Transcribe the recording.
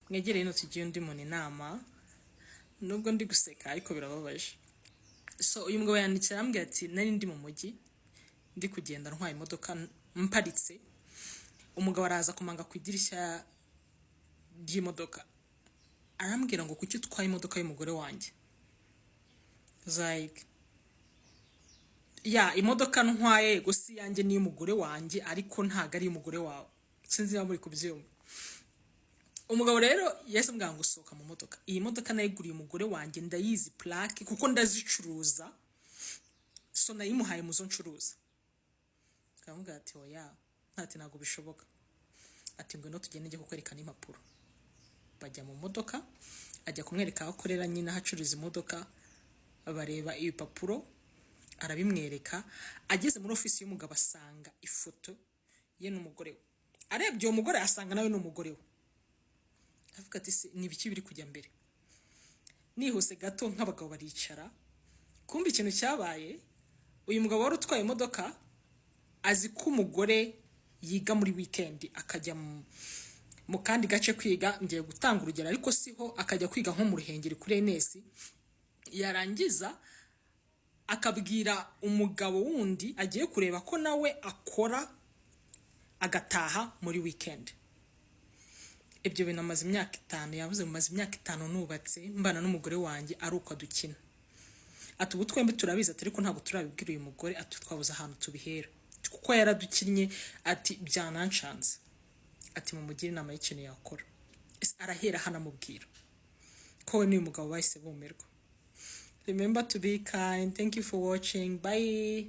mwegereye no tugiye undi muntu inama nubwo ndi guseka ariko birababaje. So uyu mugabo yandikira arambwira ati nari ndi mu mujyi ndi kugenda ntwaye imodoka mparitse, umugabo araza kumanga ku idirishya ry'imodoka arambwira ngo kuki utwaye imodoka y'umugore wanjye. Like ya imodoka ntwaye gusa yanjye ni y'umugore wanjye ariko ntago ari y'umugore wawe, sinzi niba muri kubyumva. Umugabo rero yahise ambwira ngo sohoka mu modoka, iyi modoka nayiguriye umugore wanjye ndayizi plaque kuko ndazicuruza, so nayimuhaye muzo ncuruza. Akamubwira ati oya ntati ntago bishoboka, ati ngwino tugende njye kukwerekana impapuro. Bajya mu modoka ajya kumwereka aho akorera nyine ahacuruza imodoka, bareba ibipapuro arabimwereka. Ageze muri ofisi y'umugabo asanga ifoto ye n'umugore we, arebye uwo mugore asanga nawe n'umugore we. Avuga ati se ni biki biri kujya mbere? Nihuse gato nk'abagabo baricara, kumva ikintu cyabaye. Uyu mugabo wari utwaye imodoka azi ko umugore yiga muri weekend akajya mu kandi gace kwiga, ngiye gutanga urugero ariko siho, akajya kwiga nko mu Ruhengeri kuri NS, yarangiza akabwira umugabo wundi agiye kureba ko nawe akora agataha muri weekend. Ibyo bintu amaze imyaka 5, yavuze maze imyaka 5 nubatse mbana n'umugore wanjye ari uko adukina. Ati ubu twembi turabiza ariko ntabwo turabibwira uyu mugore, ati twabuze ahantu tubihera kuko yaradukinnye, ati byananshanze, ati mumugire inama y'ikintu yakora. Arahera hanamubwira ko we n'uyu mugabo bahise bumirwa. Remember to be kind. Thank you for watching. Bye.